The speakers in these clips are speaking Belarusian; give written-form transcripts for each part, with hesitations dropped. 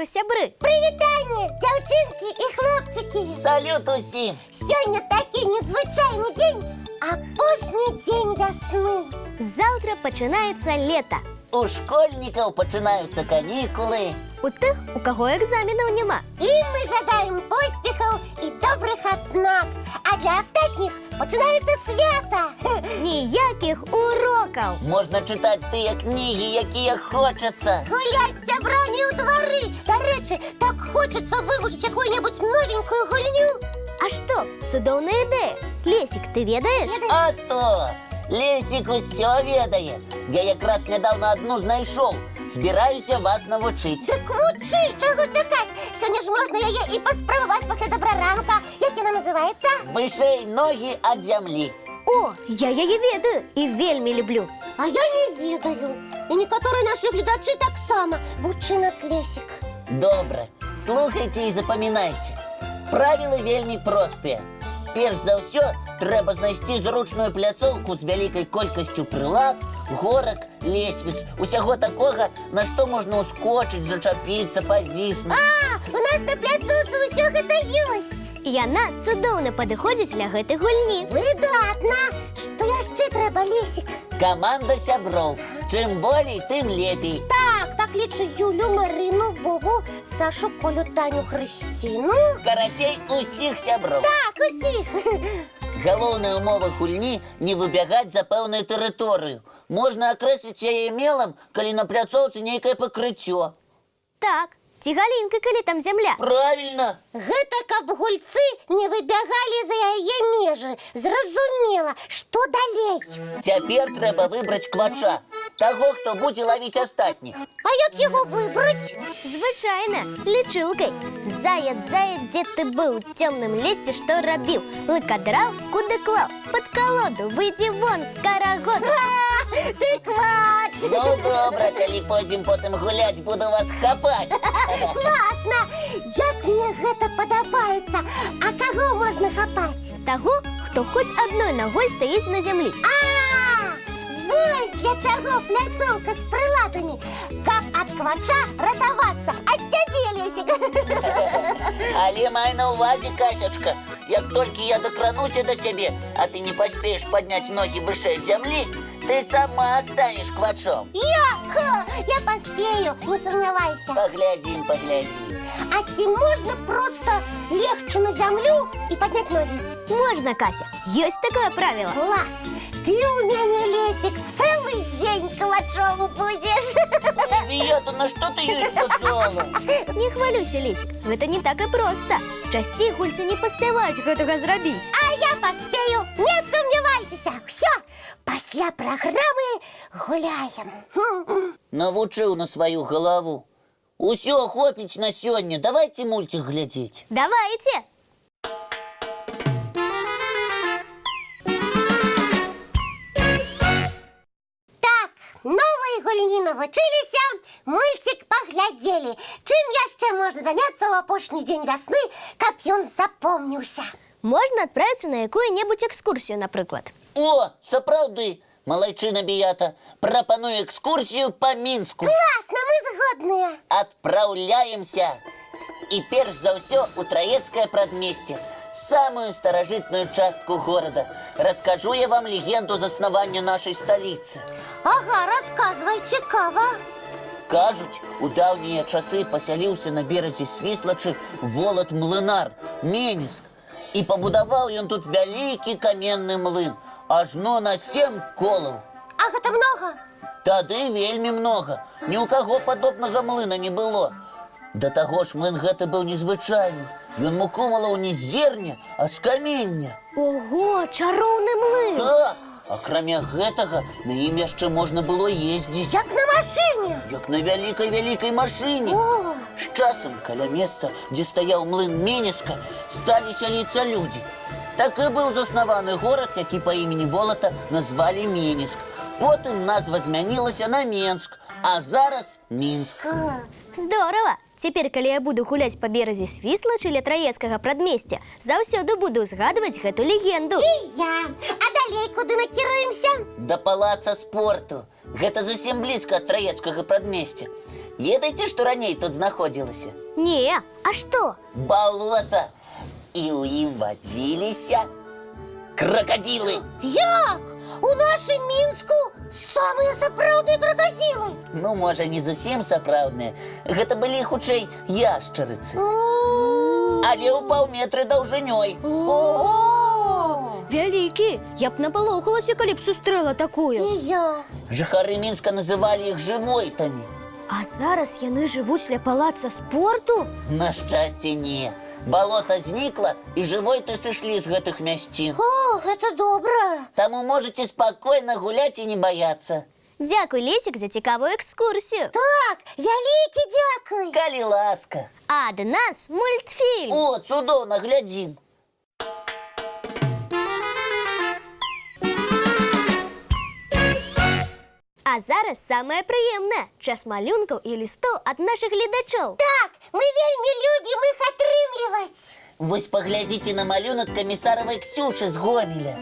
ранку, сябры! Привітання, дівчинки і хлопчики! Салют усім! Сьогодні такий незвичайний день, апошній день весни. Завтра починається лето. У школьників починаються канікули. У тих, у кого екзаменів нема. І ми жадаємо поспіхів і добрих відзнак. А для остальних починається свято. Ніяких уроків. Можна читати ті книги, які як хочеться. Гулять з сябрами у дворі. До речі, так хочеться вивчити яку-небудь новеньку гульню. А що, судовна ідея? Лесик, ти ведаєш? А то! Лесик усе ведає. Я якраз недавно одну знайшов. Збираюся вас навчити. Так учи, чого чекати? Сьогодні ж можна її і поспробувати після доброранка. Як вона називається? Вище ноги від землі. О, я її ведаю і вельми люблю. А я не ведаю. І некоторі наші глядачі так само. Вучи нас, Лесик. Добре, слухайте і запам'ятайте. Правила вельми прості. Перш за все, треба знайти зручну пляцовку з великою кількістю прилад, горок, лестниць, усього такого, на що можна ускочити, зачепитися, повиснути. А, у нас на пляцуці усього це є. Яна цудовно підходить для гэтых гульні. Видатно. Що ще треба, Лесик? Команда сябров. Чим більше, тим лепей. Так, покличу Юлю, Марину, Вову, Сашу, Колю, Таню, Христину. Корочей, усіх сябров. Так, усіх. Головна умова гульні – не вибігати за певну територію. Можна окреслити її мелом, коли на пляцовці некое покриття. Так, ці галінки, коли там земля. Правильно. Гэта каб гульцы не выбягалі за яе межы. Зразумела, што далей? Тепер треба вибрати квача. Того, хто буде ловити остатніх. А як його вибрать? Звичайно, лічилкой. Заяц, заяц, де ти був? У темному лісі що робив? Ликодрав, куди клав? Під колоду, вийди вон з карагоду. Ти квач! Ну, добре, коли пойдем потім гулять, буду вас хапати. Класно! Як мне гэта падабаецца. А каго можна хапаць? Того, хто хоч одною ногою стоїть на землі. А, вось для чаго пляцоўка з прыладамі. Каб ад квача ратавацца. Ад цябе, Лесик. Але май на увазі, Касячка, як тільки я докрануся до тебе, а ти не поспієш підняти ноги вище від землі, ти сама станеш квачом. Я поспею, не сомневайся. Поглядим, поглядим. А ці можна просто легче на землю і підняти ноги? Можна, Кася, є таке правило. Клас! Ти у мене, Лесик, цілий день квачом будеш. Вията, на що ти їй сказала? Не хвалюйся, Лесик, це не так і просто. Часті гульці не поспівають гэтага зробити. А я поспею, не сумнівайтеся. Все, після програми гуляємо. Навучив на свою голову. Усё, хопить на сёння. Давайте мультик глядеть. Давайте! Так, нової гульні навчилися, мультик поглядели. Чим яшчэ можна заняться у апошні день весни, каб ён запомніўся? Можна відправитися на яку-небудь екскурсію, наприклад. О, сапраўды. Малайчына Беята, прапаную экскурсию по Минску. Класно, мы згодныя. Отправляемся. И перш за все у Троецкое предместье, самую старожитную частку города. Расскажу я вам легенду заснавання нашей столицы. Ага, рассказывай, цікаво. Кажуть, у давние часы поселился на березе Свіслачы волат-млынар Меніск. И побудовал он тут великий каменный млын, ажно на 7 колаў. А гэта много? Тады вельмі много. Ні ў каго падобнага млына не было. Да таго ж млын гэты быў незвычайны. Ён муку малоў не з зерня, а з камення. Ого, чароўны млын! Так, акрамя гэтага, на ім яшчэ можна было ездзіць. Як на машине. Як на вялікай-вялікай машыне. О, З часам, каля месца, дзе стаяў млын Меніска, сталі сяліцца людзі. Так і быў заснаваны горад, які па імені Волата назвалі Меніск. Потым назва змянілася на Менск, а зараз Мінск. Здорово! Цяпер, калі я буду гуляць па беразе Свіслачы ля Траецкага прадмесця, заўсёды буду згадваць гэту легенду. і я. А далей куды накіруемся? Да палаца спорту. Гэта зусім блізка ад Траецкага прадмесця. ведаеце, што раней тут знаходзілася? Не, а што? Балота. І ў ім вадзіліся кракадзілы. Як? У нашым Мінску самыя сапраўдныя кракадзілы. Ну, можа, не зусім сапраўдныя. Гэта былі, хутчэй, яшчарыцы. Але ў паўметры даўжынёй. Вялікі, я б напалохалася, калі б сустрэла такую. І я. Жыхары Мінска называлі іх жывойтамі. А зараз яны жывуць ля палаца спорту? На шчасце, не. Балота знікла, і жывойты сышлі з гэтых мясцін. О, гэта добра. Таму можаце спакойна гуляць і не баяцца. Дзякуй, Лесік, за цікавую экскурсію. Так, вялікі дзякуй. Калі ласка. Ад нас мультфільм. О, цудоўна, глядзім. А зараз самае прыемнае. Час малюнкаў і лістоў ад нашых гледачоў. Так, мы вельмі любім іх атрымліваць. Вось паглядзіце на малюнак камісаравай Ксюшы з Гомеля.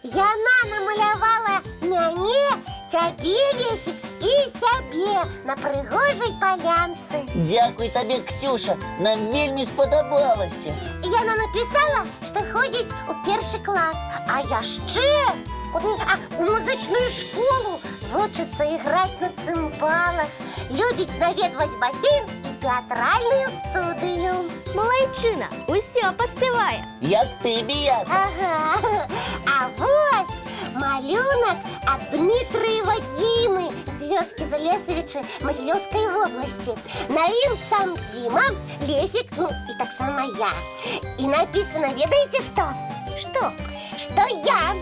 Яна намалявала мяне, цябе, Лесік, і сябе на прыгожай палянцы. Дзякуй табе, Ксюша, нам вельмі спадабалася. Яна напісала, што ходзіць у першы клас, а яшчэ у музычную школу, вучыцца іграць на цымбалах, любіць наведваць басейн і тэатральную студыю. Малайчына, усё паспявае. Як ты, Біята. Ага, а вось малюнак ад Дмітрыева Дзімы з вёскі Залесавічы Магілёўскай вобласці. На ім сам Дзіма, Лесік, ну і таксама я. І напісана, ведаеце што? Што? Што я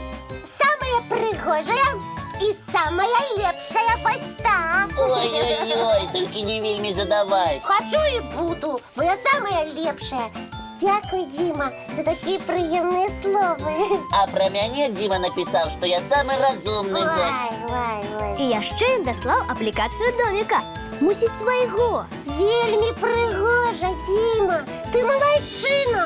самая прыгожая і самая лепшая вось так. Ой-ой-ой, толькі не вельмі задавайся. Хачу і буду, бо я самая лепшая. Дзякуй, Дзіма, за такія прыемныя словы. А пра мяне Дзіма напісаў, што я самы разумны гость. Ой. І яшчэ ён даслаў аплікацыю доміка. Мусіць свайго. Вельмі прыгожа, Дзіма, ты малайчына.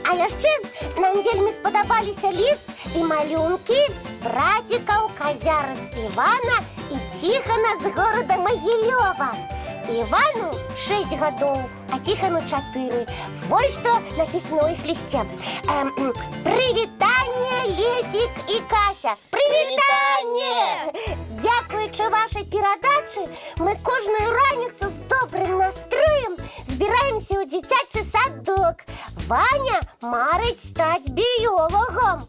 А яшчэ нам вельмі спадабаліся ліст і малюнкі братикаў Казяры з Івана і Ціхана з горада Магілёва. Івану 6 гадоў, а Ціхану 4. Вось што напісана ў іх лісце. Прывітанне, Лесік і Кася. Прывітанне! Дзякуючы вашай перадачы мы кожную раніцу з добрым настроем збіраемся ў дзіцячы садок. Ваня марыць стаць біёлагам.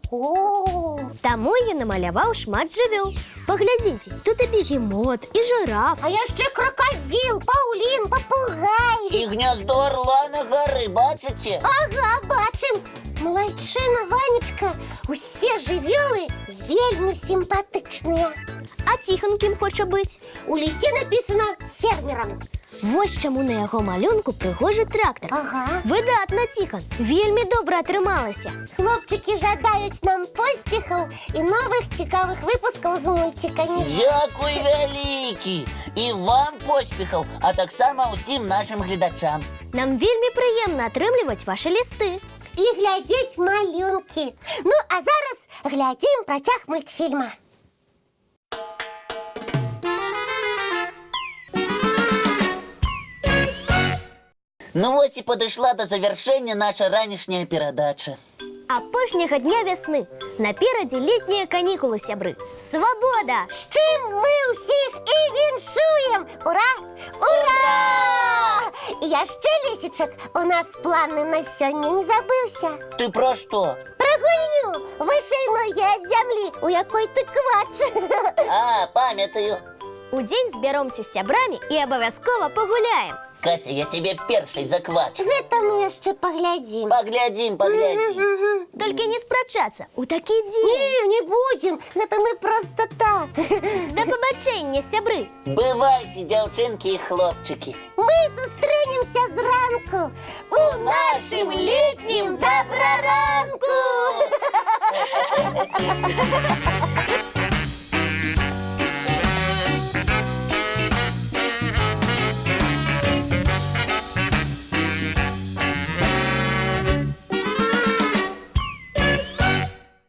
Таму ён намаляваў шмат жывёл. Паглядзіце, тут і бегемот, і жираф. А яшчэ крокадзіл, паўлін, папугай. І гняздо орла на гары, бачыце? Ага, бачым. Малайчына, Ванечка, усе жывёлы вельмі сімпатычныя. А Ціхан кім хоча быць? У лісце напісана фермерам. Вось чаму на яго малюнку прыгожы трактар. Ага. Выдатна, Ціхан, вельмі добра атрымалася. Хлопчыкі жадаюць нам поспехаў і новых цікавых выпускаў з мультикамі. Дзякуй вялікі! І вам поспехаў, а таксама ўсім нашым гледачам. Нам вельмі прыемна атрымліваць вашы лісты. І глядзець малюнкі. Ну, а зараз глядзім працяг мультфільма. Ну вось і падышла да завяршэння наша ранішняя перадача. Апошняга дня вясны. Наперадзе летнія канікулы, сябры. Свабода! З чым мы ўсіх і віншуем! Ура! Ура! І яшчэ, Лесічак, у нас планы на сёння не забыўся. Ты пра што? Пра гульню! Вышэй ногі ад зямлі, у якой ты квач. А, памятаю. Удзень збяромся з сябрамі і абавязкова пагуляем. Кася, я тебе першай заквачу. Гэта мы яшчэ паглядзім. Паглядзім. Толькі не спрачацца ў такі дзень. Не, не будзем, гэта мы проста так. Да пабачэння, сябры. Бывайце, дзяўчынкі і хлопчыкі. Мы сустрэнемся зранку у нашым летнім добраранку.